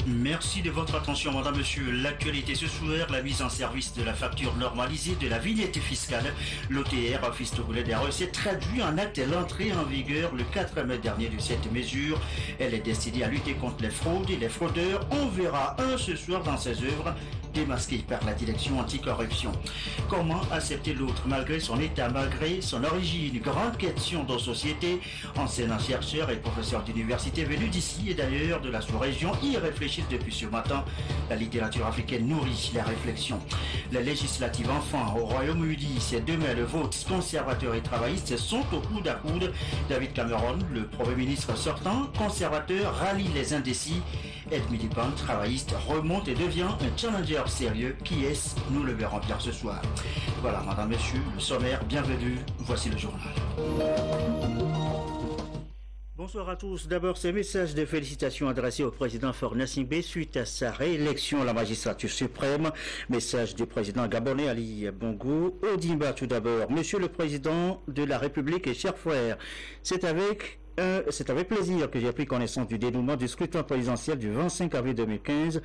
Merci de votre attention, madame, monsieur. L'actualité ce soir, la mise en service de la facture normalisée de la vignette fiscale. L'OTR, Office togolais des recettes, traduit en acte l'entrée en vigueur le 4 mai dernier de cette mesure. Elle est destinée à lutter contre les fraudes et les fraudeurs. On verra un ce soir dans ses œuvres, démasqué par la direction anticorruption. Comment accepter l'autre malgré son état, malgré son origine? Grande question de société. Enseignants, chercheurs et professeurs d'université venus d'ici et d'ailleurs de la sous-région y réfléchissent depuis ce matin. La littérature africaine nourrit la réflexion. Les législatives enfin au Royaume-Uni, c'est demain le vote. Conservateurs et travaillistes sont au coude à coude. David Cameron, le Premier ministre sortant, conservateur, rallie les indécis. Ed Miliband, travailliste, remonte et devient un challenger sérieux. Qui est-ce? Nous le verrons bien ce soir. Voilà, madame, monsieur, le sommaire, bienvenue. Voici le journal. Bonsoir à tous. D'abord, ces messages de félicitations adressés au président Faure Gnassingbé suite à sa réélection à la magistrature suprême. Message du président gabonais Ali Bongo Ondimba tout d'abord. Monsieur le président de la République et chers frères, c'est avec plaisir que j'ai pris connaissance du dénouement du scrutin présidentiel du 25 avril 2015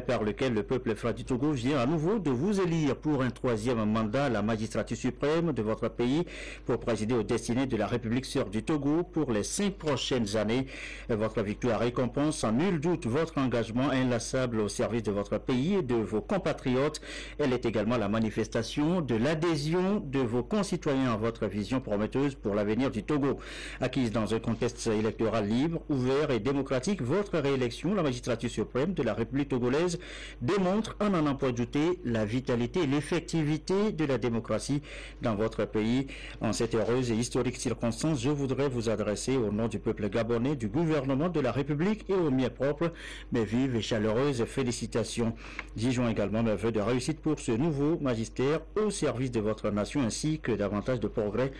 par lequel le peuple frère du Togo vient à nouveau de vous élire pour un troisième mandat à la magistrature suprême de votre pays pour présider aux destinées de la République sœur du Togo pour les 5 prochaines années. Votre victoire récompense sans nul doute votre engagement inlassable au service de votre pays et de vos compatriotes. Elle est également la manifestation de l'adhésion de vos concitoyens à votre vision prometteuse pour l'avenir du Togo. Acquise dans un contexte électoral libre, ouvert et démocratique, votre réélection, la magistrature suprême de la République togolaise, démontre, en n'en point douter, la vitalité et l'effectivité de la démocratie dans votre pays. En cette heureuse et historique circonstance, je voudrais vous adresser au nom du peuple gabonais, du gouvernement de la République et au mien propre, mes vives et chaleureuses félicitations. J'y joins également mes vœux de réussite pour ce nouveau magistère au service de votre nation ainsi que davantage de progrès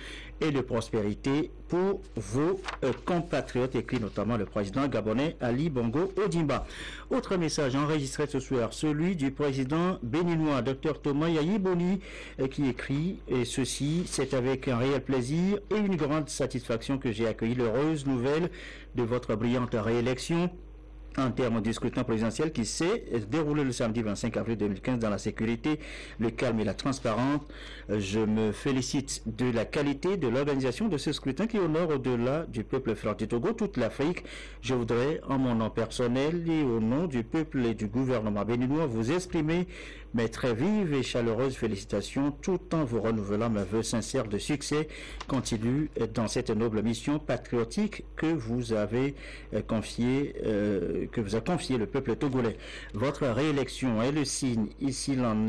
et de prospérité pour vos compatriotes, écrit notamment le président gabonais Ali Bongo Ondimba. Autre message enregistré ce soir, celui du président béninois Dr Thomas Yayi-Boni qui écrit ceci: c'est avec un réel plaisir et une grande satisfaction que j'ai accueilli l'heureuse nouvelle de votre brillante réélection en termes du scrutin présidentiel qui s'est déroulé le samedi 25 avril 2015 dans la sécurité, le calme et la transparence. Je me félicite de la qualité de l'organisation de ce scrutin qui honore au-delà du peuple frère du Togo toute l'Afrique. Je voudrais, en mon nom personnel et au nom du peuple et du gouvernement béninois, vous exprimer mes très vives et chaleureuses félicitations tout en vous renouvelant mes vœux sincères de succès continu dans cette noble mission patriotique que vous avez confiée que vous a confié le peuple togolais. Votre réélection est le signe, s'il en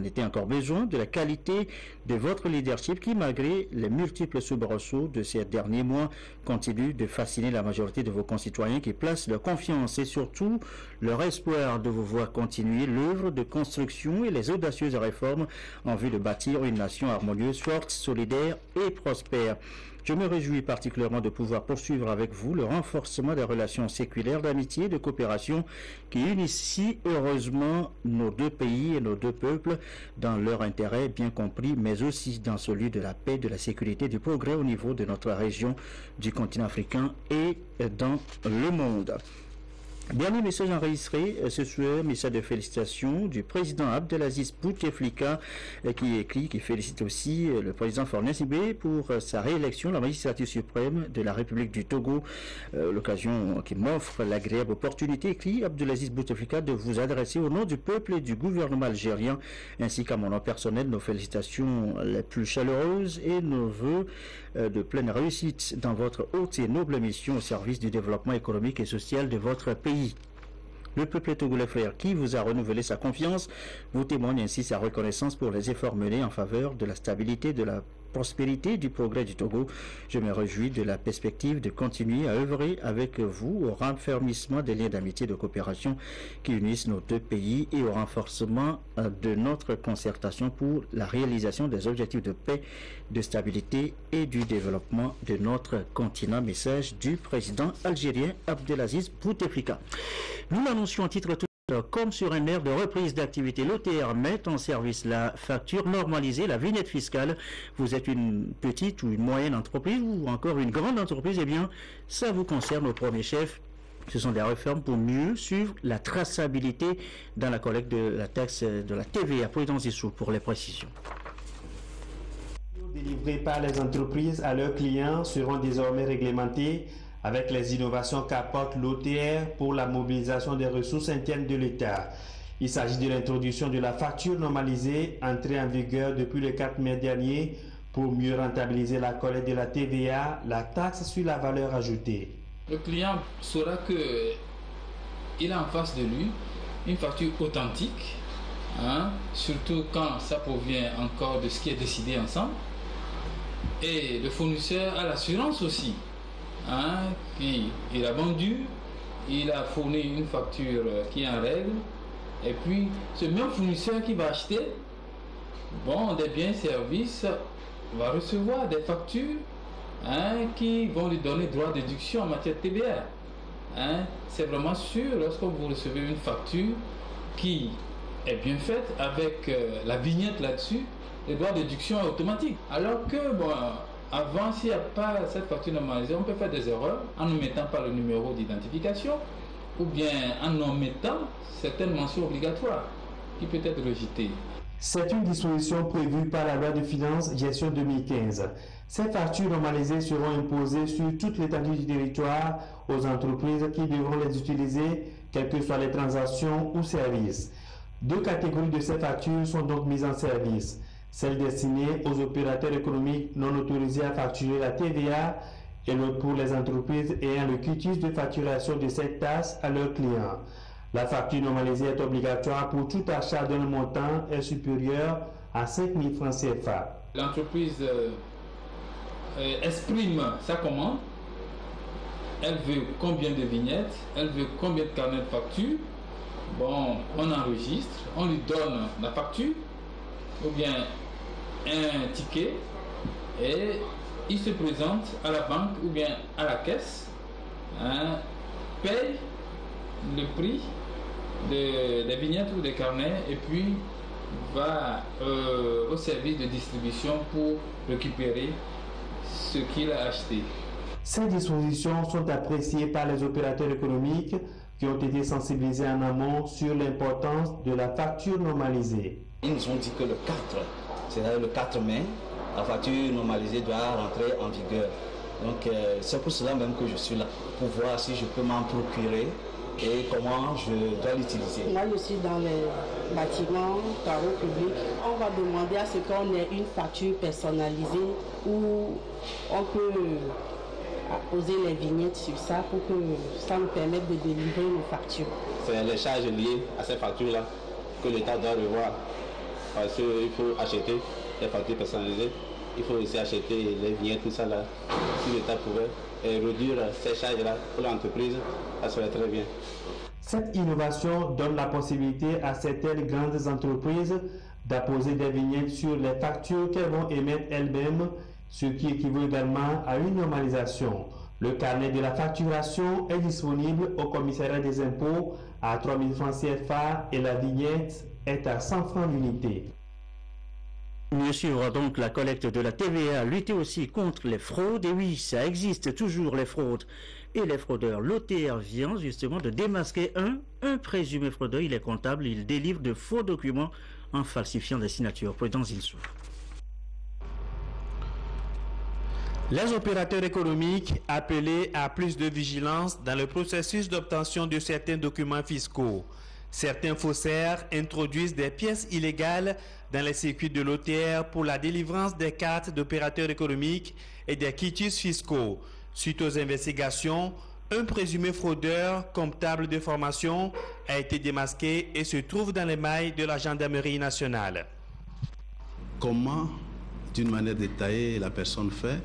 était encore besoin, de la qualité de votre leadership qui, malgré les multiples soubresauts de ces derniers mois, continue de fasciner la majorité de vos concitoyens qui placent leur confiance et surtout leur espoir de vous voir continuer l'œuvre de construction et les audacieuses réformes en vue de bâtir une nation harmonieuse, forte, solidaire et prospère. Je me réjouis particulièrement de pouvoir poursuivre avec vous le renforcement des relations séculaires d'amitié et de coopération qui unissent si heureusement nos deux pays et nos deux peuples dans leur intérêt bien compris, mais aussi dans celui de la paix, de la sécurité, du progrès au niveau de notre région, du continent africain et dans le monde. Dernier message enregistré ce soir, message de félicitations du président Abdelaziz Bouteflika qui félicite aussi le président Faure Gnassingbé pour sa réélection à la magistrature suprême de la République du Togo. L'occasion qui m'offre l'agréable opportunité, écrit Abdelaziz Bouteflika, de vous adresser au nom du peuple et du gouvernement algérien ainsi qu'à mon nom personnel nos félicitations les plus chaleureuses et nos vœux de pleine réussite dans votre haute et noble mission au service du développement économique et social de votre pays. Le peuple togolais frère qui vous a renouvelé sa confiance vous témoigne ainsi sa reconnaissance pour les efforts menés en faveur de la stabilité, de la prospérité, du progrès du Togo. Je me réjouis de la perspective de continuer à œuvrer avec vous au raffermissement des liens d'amitié et de coopération qui unissent nos deux pays et au renforcement de notre concertation pour la réalisation des objectifs de paix, de stabilité et du développement de notre continent. Message du président algérien Abdelaziz Bouteflika. Nous l'annoncions en titre tout. Comme sur un air de reprise d'activité, l'OTR met en service la facture normalisée, la vignette fiscale. Vous êtes une petite ou une moyenne entreprise ou encore une grande entreprise, eh bien, ça vous concerne au premier chef. Ce sont des réformes pour mieux suivre la traçabilité dans la collecte de la taxe de la TVA. Prudence Issou pour les précisions. Délivrés par les entreprises à leurs clients seront désormais réglementés avec les innovations qu'apporte l'OTR pour la mobilisation des ressources internes de l'État. Il s'agit de l'introduction de la facture normalisée entrée en vigueur depuis le 4 mai dernier pour mieux rentabiliser la collecte de la TVA, la taxe sur la valeur ajoutée. Le client saura qu'il a en face de lui une facture authentique, surtout quand ça provient encore de ce qui est décidé ensemble. Et le fournisseur a l'assurance aussi qu'il a vendu, il a fourni une facture qui est en règle. Et puis, ce même fournisseur qui va acheter des biens et services va recevoir des factures qui vont lui donner droit de déduction en matière de TVA. C'est vraiment sûr, lorsque vous recevez une facture qui est bien faite avec la vignette là-dessus, le droit de déduction est automatique. Alors que, avant, s'il n'y a pas cette facture normalisée, on peut faire des erreurs en ne mettant pas le numéro d'identification ou bien en omettant certaines mentions obligatoires qui peut être rejetée. C'est une disposition prévue par la loi de finances gestion 2015. Ces factures normalisées seront imposées sur toute l'étendue du territoire aux entreprises qui devront les utiliser, quelles que soient les transactions ou services. Deux catégories de ces factures sont donc mises en service. Celles destinées aux opérateurs économiques non autorisés à facturer la TVA et pour les entreprises ayant le quitus de facturation de cette taxe à leurs clients. La facture normalisée est obligatoire pour tout achat dont le montant est supérieur à 5 000 francs CFA. L'entreprise exprime sa commande, elle veut combien de vignettes, elle veut combien de carnets de factures. On enregistre, on lui donne la facture ou bien un ticket et il se présente à la banque ou bien à la caisse, paye le prix des vignettes ou des carnets et puis va au service de distribution pour récupérer ce qu'il a acheté. Ces dispositions sont appréciées par les opérateurs économiques qui ont été sensibilisés en amont sur l'importance de la facture normalisée. Ils nous ont dit que le 4, c'est-à-dire le 4 mai, la facture normalisée doit rentrer en vigueur. Donc c'est pour cela même que je suis là, pour voir si je peux m'en procurer et comment je dois l'utiliser. Moi je suis dans les bâtiments, travaux publics. On va demander à ce qu'on ait une facture personnalisée où on peut poser les vignettes sur ça pour que ça nous permette de délivrer nos factures. C'est les charges liées à ces factures-là que l'État doit revoir. Parce qu'il faut acheter les factures personnalisées, il faut aussi acheter les vignettes, tout ça là. Si l'État pouvait réduire ces charges-là pour l'entreprise, ça serait très bien. Cette innovation donne la possibilité à certaines grandes entreprises d'apposer des vignettes sur les factures qu'elles vont émettre elles-mêmes, ce qui équivaut également à une normalisation. Le carnet de la facturation est disponible au commissariat des impôts à 3 000 francs CFA et la vignette est à 100 francs l'unité. Mieux suivre donc la collecte de la TVA, lutter aussi contre les fraudes. Et oui, ça existe toujours les fraudes et les fraudeurs. L'OTR vient justement de démasquer un présumé fraudeur. Il est comptable, il délivre de faux documents en falsifiant des signatures. Prudence Issou. Les opérateurs économiques appelés à plus de vigilance dans le processus d'obtention de certains documents fiscaux. Certains faussaires introduisent des pièces illégales dans les circuits de l'OTR pour la délivrance des cartes d'opérateurs économiques et des quitus fiscaux. Suite aux investigations, un présumé fraudeur comptable de formation a été démasqué et se trouve dans les mailles de la gendarmerie nationale. Comment, d'une manière détaillée, la personne fait?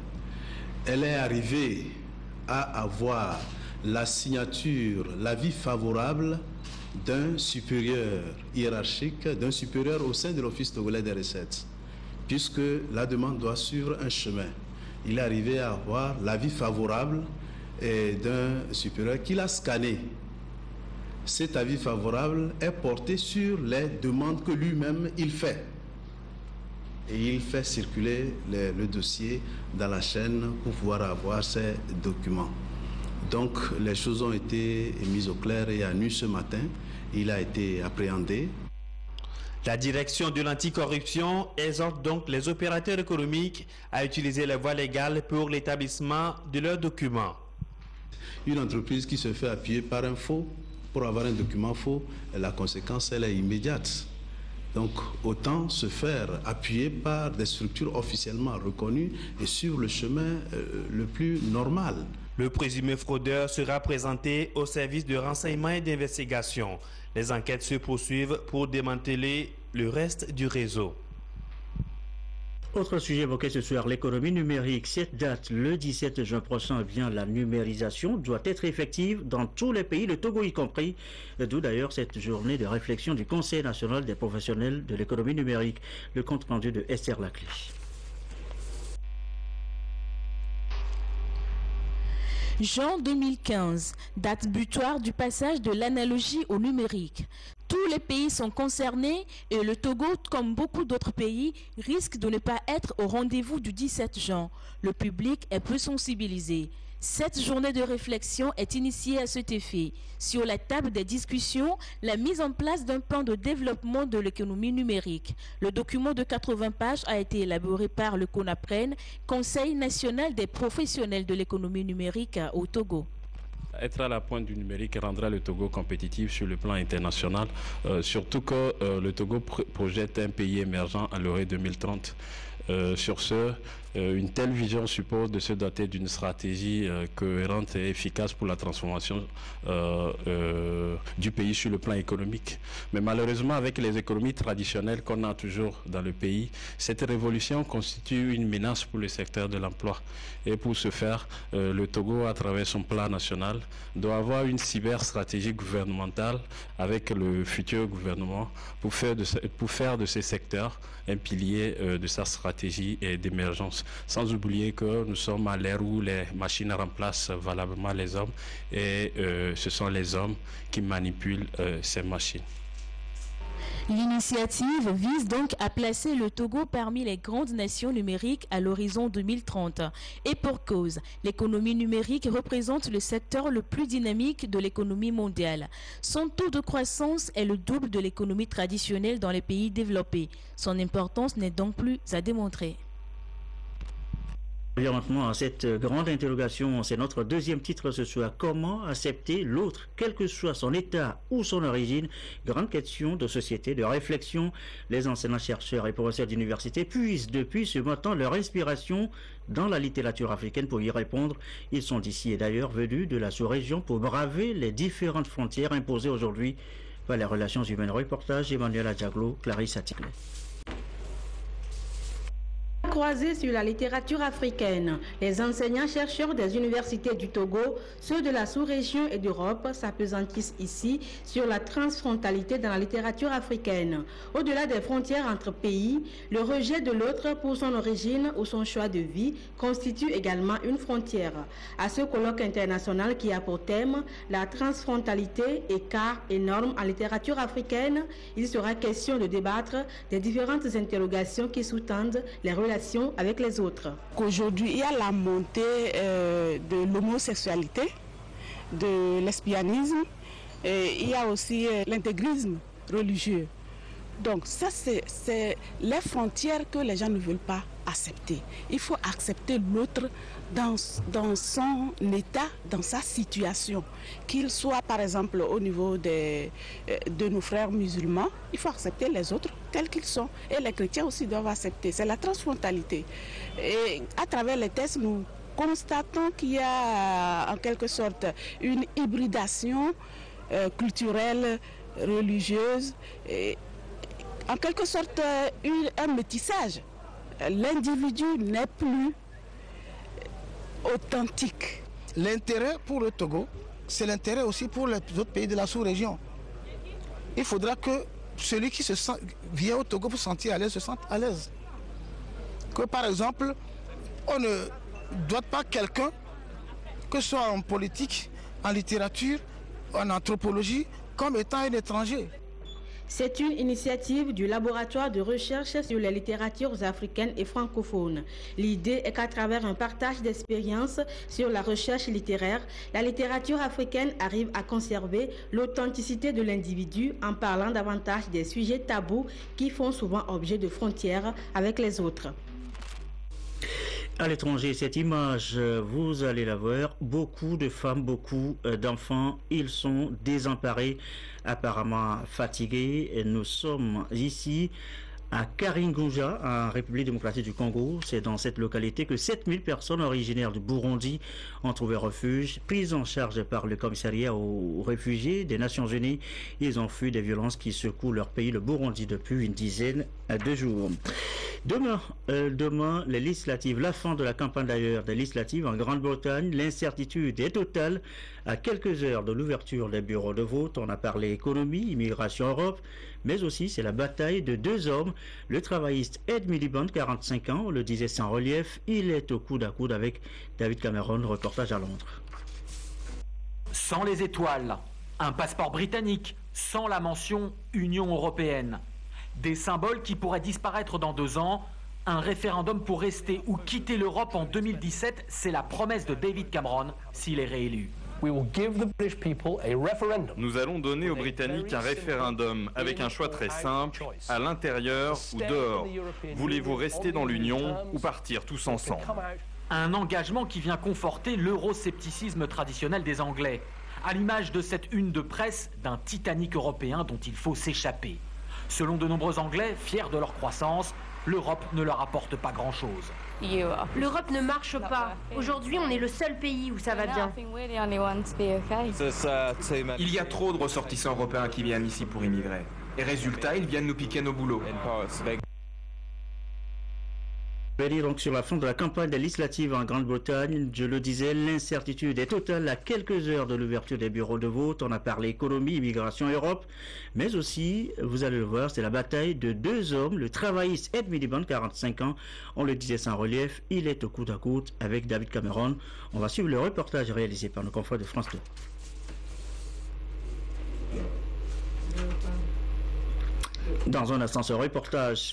Elle est arrivée à avoir la signature, l'avis favorable d'un supérieur hiérarchique, d'un supérieur au sein de l'Office togolais des recettes, puisque la demande doit suivre un chemin. Il est arrivé à avoir l'avis favorable d'un supérieur qu'il a scanné. Cet avis favorable est porté sur les demandes que lui-même il fait. Et il fait circuler le dossier dans la chaîne pour pouvoir avoir ces documents. Donc les choses ont été mises au clair et à nu ce matin. Il a été appréhendé. La direction de l'anticorruption exhorte donc les opérateurs économiques à utiliser les voies légales pour l'établissement de leurs documents. Une entreprise qui se fait appuyer par un faux pour avoir un document faux, la conséquence elle est immédiate. Donc autant se faire appuyer par des structures officiellement reconnues et sur le chemin le plus normal. Le présumé fraudeur sera présenté au service de renseignement et d'investigation. Les enquêtes se poursuivent pour démanteler le reste du réseau. Autre sujet évoqué ce soir, l'économie numérique. Cette date, le 17 juin prochain, la numérisation doit être effective dans tous les pays, le Togo y compris. D'où d'ailleurs cette journée de réflexion du Conseil national des professionnels de l'économie numérique. Le compte rendu de Esther Laclé. Juin 2015, date butoir du passage de l'analogie au numérique. Tous les pays sont concernés et le Togo, comme beaucoup d'autres pays, risque de ne pas être au rendez-vous du 17 juin. Le public est peu sensibilisé. Cette journée de réflexion est initiée à cet effet. Sur la table des discussions, la mise en place d'un plan de développement de l'économie numérique. Le document de 80 pages a été élaboré par le CONAPREN, Conseil national des professionnels de l'économie numérique au Togo. Être à la pointe du numérique rendra le Togo compétitif sur le plan international, surtout que le Togo projette un pays émergent à l'horizon 2030. Sur ce, une telle vision suppose de se doter d'une stratégie cohérente et efficace pour la transformation du pays sur le plan économique. Mais malheureusement, avec les économies traditionnelles qu'on a toujours dans le pays, cette révolution constitue une menace pour le secteur de l'emploi. Et pour ce faire, le Togo, à travers son plan national, doit avoir une cyberstratégie gouvernementale avec le futur gouvernement pour faire de ces secteurs un pilier de sa stratégie d'émergence. Sans oublier que nous sommes à l'ère où les machines remplacent valablement les hommes et ce sont les hommes qui manipulent ces machines. L'initiative vise donc à placer le Togo parmi les grandes nations numériques à l'horizon 2030. Et pour cause, l'économie numérique représente le secteur le plus dynamique de l'économie mondiale. Son taux de croissance est le double de l'économie traditionnelle dans les pays développés. Son importance n'est donc plus à démontrer. Bien maintenant à cette grande interrogation, c'est notre deuxième titre ce soir. Comment accepter l'autre, quel que soit son état ou son origine? Grande question de société, de réflexion. Les enseignants, chercheurs et professeurs d'université puisent depuis ce matin leur inspiration dans la littérature africaine pour y répondre. Ils sont d'ici et d'ailleurs venus de la sous-région pour braver les différentes frontières imposées aujourd'hui par les relations humaines. Reportage Emmanuel Adjaglo, Clarisse Atikle. Croisés sur la littérature africaine, les enseignants-chercheurs des universités du Togo, ceux de la sous-région et d'Europe s'appesantissent ici sur la transfrontalité dans la littérature africaine. Au-delà des frontières entre pays, le rejet de l'autre pour son origine ou son choix de vie constitue également une frontière. À ce colloque international qui a pour thème la transfrontalité, écart et normes en littérature africaine, il sera question de débattre des différentes interrogations qui sous-tendent les relations avec les autres. Aujourd'hui, il y a la montée de l'homosexualité, de lesbianisme, et il y a aussi l'intégrisme religieux. Donc ça, c'est les frontières que les gens ne veulent pas accepter. Il faut accepter l'autre dans son état, dans sa situation. Qu'il soit par exemple au niveau de nos frères musulmans, il faut accepter les autres tels qu'ils sont. Et les chrétiens aussi doivent accepter. C'est la transfrontalité. Et à travers les tests, nous constatons qu'il y a en quelque sorte une hybridation culturelle, religieuse, et en quelque sorte un métissage. L'individu n'est plus authentique. L'intérêt pour le Togo, c'est l'intérêt aussi pour les autres pays de la sous-région. Il faudra que celui qui vient au Togo pour se sentir à l'aise, se sente à l'aise. Que par exemple, on ne doit pas quelqu'un, que ce soit en politique, en littérature, en anthropologie, comme étant un étranger. C'est une initiative du laboratoire de recherche sur les littératures africaines et francophones. L'idée est qu'à travers un partage d'expériences sur la recherche littéraire, la littérature africaine arrive à conserver l'authenticité de l'individu en parlant davantage des sujets tabous qui font souvent objet de frontières avec les autres. À l'étranger, cette image, vous allez la voir, beaucoup de femmes, beaucoup d'enfants, ils sont désemparés, apparemment fatigués. Et nous sommes ici à Karingunja, en République démocratique du Congo. C'est dans cette localité que 7000 personnes originaires du Burundi ont trouvé refuge, prises en charge par le commissariat aux réfugiés des Nations Unies. Ils ont fui des violences qui secouent leur pays, le Burundi, depuis une dizaine de jours. Demain, les législatives, la fin de la campagne d'ailleurs des législatives en Grande-Bretagne, l'incertitude est totale à quelques heures de l'ouverture des bureaux de vote. On a parlé économie, immigration, Europe, mais aussi c'est la bataille de deux hommes. Le travailliste Ed Miliband, 45 ans, on le disait sans relief, il est au coude à coude avec David Cameron, reportage à Londres. Sans les étoiles, un passeport britannique, sans la mention Union européenne. Des symboles qui pourraient disparaître dans 2 ans. Un référendum pour rester ou quitter l'Europe en 2017, c'est la promesse de David Cameron s'il est réélu. Nous allons donner aux Britanniques un référendum avec un choix très simple, à l'intérieur ou dehors. Voulez-vous rester dans l'Union ou partir tous ensemble? Un engagement qui vient conforter l'euroscepticisme traditionnel des Anglais, à l'image de cette une de presse d'un Titanic européen dont il faut s'échapper. Selon de nombreux Anglais, fiers de leur croissance, l'Europe ne leur apporte pas grand-chose. L'Europe ne marche pas. Aujourd'hui, on est le seul pays où ça va bien. Il y a trop de ressortissants européens qui viennent ici pour immigrer. Et résultat, ils viennent nous piquer nos boulots. Donc sur la fin de la campagne des législatives en Grande-Bretagne, je le disais, l'incertitude est totale à quelques heures de l'ouverture des bureaux de vote. On a parlé économie, immigration, Europe, mais aussi, vous allez le voir, c'est la bataille de deux hommes. Le travailliste Ed Miliband, 45 ans, on le disait sans relief, il est au coude à coude avec David Cameron. On va suivre le reportage réalisé par nos confrères de France 2. Dans un instant, ce reportage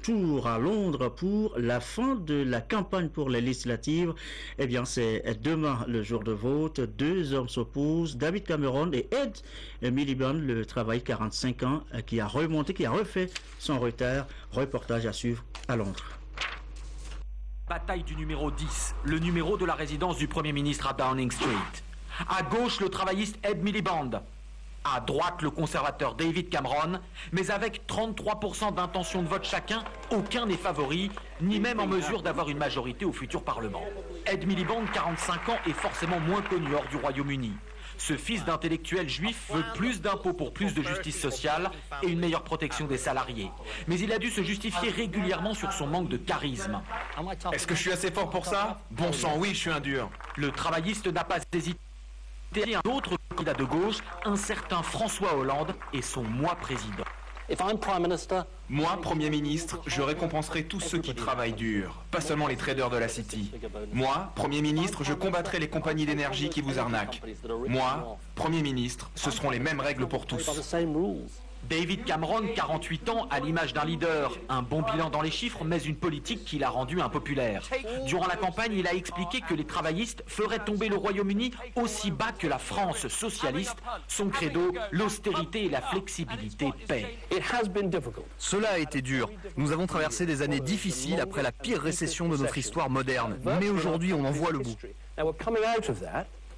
tour à Londres pour la fin de la campagne pour les législatives. Eh bien, c'est demain le jour de vote. Deux hommes s'opposent, David Cameron et Ed Miliband, le travail 45 ans, qui a refait son retard. Reportage à suivre à Londres. Bataille du numéro 10, le numéro de la résidence du Premier ministre à Downing Street. À gauche, le travailliste Ed Miliband. À droite, le conservateur David Cameron, mais avec 33% d'intention de vote chacun, aucun n'est favori, ni même en mesure d'avoir une majorité au futur Parlement. Ed Miliband, 45 ans, est forcément moins connu hors du Royaume-Uni. Ce fils d'intellectuel juif veut plus d'impôts pour plus de justice sociale et une meilleure protection des salariés. Mais il a dû se justifier régulièrement sur son manque de charisme. Est-ce que je suis assez fort pour ça? Bon sang, oui, je suis un dur. Le travailliste n'a pas hésité. Un autre candidat de gauche, un certain François Hollande et son moi président. Moi, Premier ministre, je récompenserai tous ceux qui travaillent dur, pas seulement les traders de la City. Moi, Premier ministre, je combattrai les compagnies d'énergie qui vous arnaquent. Moi, Premier ministre, ce seront les mêmes règles pour tous. David Cameron, 48 ans, à l'image d'un leader, un bon bilan dans les chiffres, mais une politique qui l'a rendu impopulaire. Durant la campagne, il a expliqué que les travaillistes feraient tomber le Royaume-Uni aussi bas que la France socialiste. Son credo, l'austérité et la flexibilité paient. Cela a été dur. Nous avons traversé des années difficiles après la pire récession de notre histoire moderne. Mais aujourd'hui, on en voit le bout.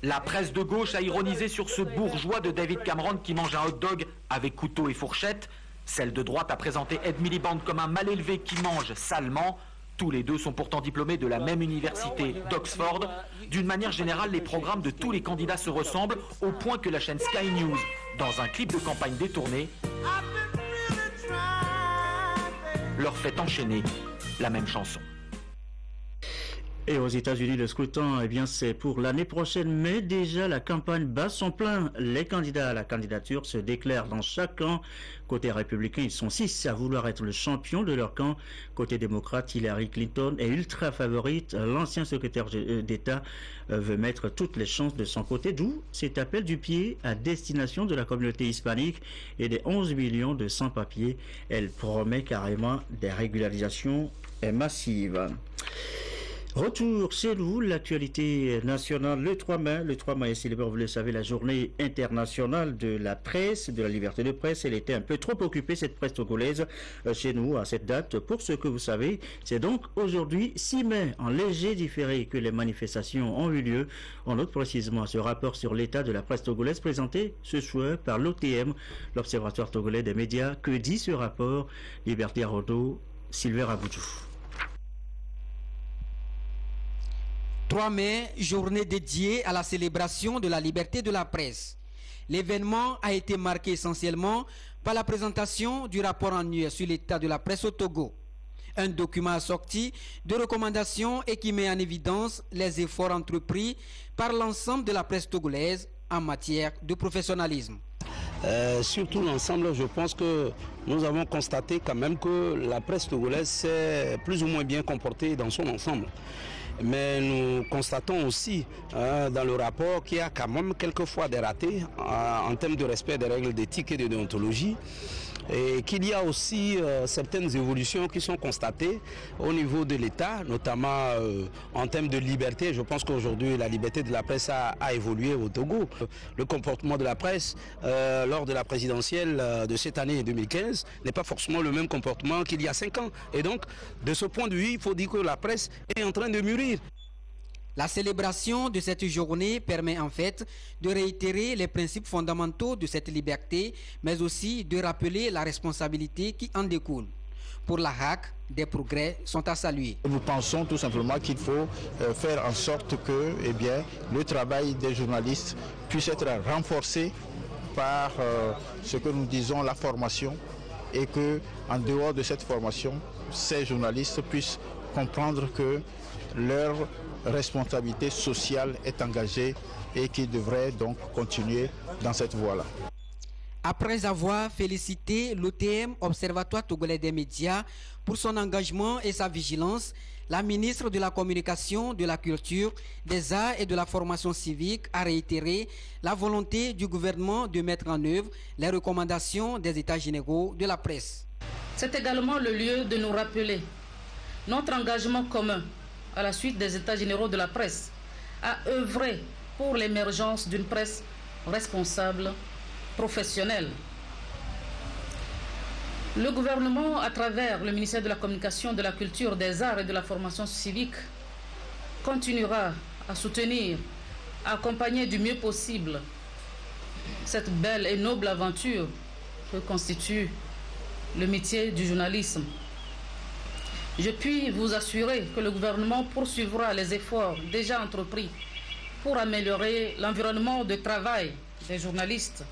La presse de gauche a ironisé sur ce bourgeois de David Cameron qui mange un hot-dog avec couteau et fourchette. Celle de droite a présenté Ed Miliband comme un mal élevé qui mange salement. Tous les deux sont pourtant diplômés de la même université d'Oxford. D'une manière générale, les programmes de tous les candidats se ressemblent au point que la chaîne Sky News, dans un clip de campagne détourné, leur fait enchaîner la même chanson. Et aux États-Unis, le scrutin, eh bien, c'est pour l'année prochaine, mais déjà la campagne bat son plein. Les candidats à la candidature se déclarent dans chaque camp. Côté républicain, ils sont 6 à vouloir être le champion de leur camp. Côté démocrate, Hillary Clinton est ultra favorite. L'ancien secrétaire d'État veut mettre toutes les chances de son côté, d'où cet appel du pied à destination de la communauté hispanique et des 11 millions de sans-papiers. Elle promet carrément des régularisations massives. Retour chez nous, l'actualité nationale, le 3 mai est célébré, vous le savez, la journée internationale de la presse, de la liberté de presse. Elle était un peu trop occupée, cette presse togolaise, chez nous, à cette date. Pour ce que vous savez, c'est donc aujourd'hui, 6 mai, en léger différé, que les manifestations ont eu lieu. On note précisément ce rapport sur l'état de la presse togolaise présenté ce soir par l'OTM, l'Observatoire togolais des médias. Que dit ce rapport? Liberté Rodo, Sylvain Aboudou. 3 mai, journée dédiée à la célébration de la liberté de la presse. L'événement a été marqué essentiellement par la présentation du rapport annuel sur l'état de la presse au Togo. Un document assorti de recommandations et qui met en évidence les efforts entrepris par l'ensemble de la presse togolaise en matière de professionnalisme. Surtout l'ensemble, je pense que nous avons constaté quand même que la presse togolaise s'est plus ou moins bien comportée dans son ensemble. Mais nous constatons aussi dans le rapport qu'il y a quand même quelquefois des ratés en termes de respect des règles d'éthique et de déontologie, et qu'il y a aussi certaines évolutions qui sont constatées au niveau de l'État, notamment en termes de liberté. Je pense qu'aujourd'hui la liberté de la presse a évolué au Togo. Le comportement de la presse lors de la présidentielle de cette année 2015 n'est pas forcément le même comportement qu'il y a 5 ans. Et donc, de ce point de vue, il faut dire que la presse est en train de mûrir. La célébration de cette journée permet en fait de réitérer les principes fondamentaux de cette liberté, mais aussi de rappeler la responsabilité qui en découle. Pour la HAC, des progrès sont à saluer. Nous pensons tout simplement qu'il faut faire en sorte que le travail des journalistes puisse être renforcé par ce que nous disons la formation, et que en dehors de cette formation, ces journalistes puissent comprendre que leur responsabilité sociale est engagée et qu'ils devraient donc continuer dans cette voie-là. Après avoir félicité l'OTM, Observatoire togolais des médias, pour son engagement et sa vigilance, la ministre de la Communication, de la Culture, des Arts et de la Formation civique a réitéré la volonté du gouvernement de mettre en œuvre les recommandations des États généraux de la presse. C'est également le lieu de nous rappeler notre engagement commun à la suite des États généraux de la presse à œuvrer pour l'émergence d'une presse responsable, professionnelle. Le gouvernement, à travers le ministère de la Communication, de la Culture, des Arts et de la Formation civique, continuera à soutenir, à accompagner du mieux possible cette belle et noble aventure que constitue le métier du journalisme. Je puis vous assurer que le gouvernement poursuivra les efforts déjà entrepris pour améliorer l'environnement de travail des journalistes.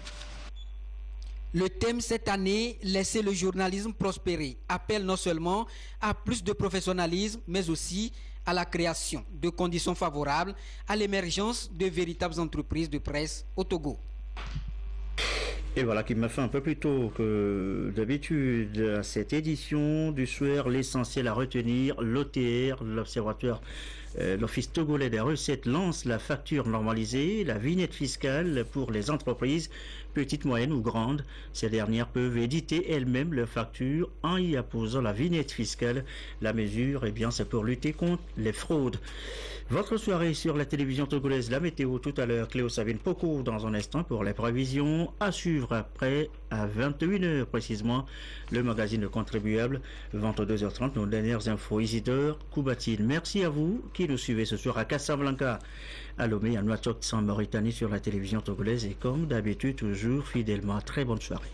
Le thème cette année, laisser le journalisme prospérer, appelle non seulement à plus de professionnalisme, mais aussi à la création de conditions favorables à l'émergence de véritables entreprises de presse au Togo. Et voilà qui m'a fait un peu plus tôt que d'habitude à cette édition du soir. L'essentiel à retenir, l'OTR, l'Observatoire, l'Office togolais des recettes lance la facture normalisée, la vignette fiscale pour les entreprises, petites, moyennes ou grandes. Ces dernières peuvent éditer elles-mêmes leurs factures en y apposant la vignette fiscale. La mesure, c'est pour lutter contre les fraudes. Votre soirée sur la télévision togolaise, la météo tout à l'heure, Cléo Sabine Poko dans un instant pour les prévisions. À suivre après, à 21h précisément, le magazine de contribuables, 22h30, nos dernières infos. Isidore Koubatine, merci à vous qui nous suivez ce soir à Casablanca, à Lomé, à Nouakchott, en Mauritanie sur la télévision togolaise et comme d'habitude, toujours fidèlement. Très bonne soirée.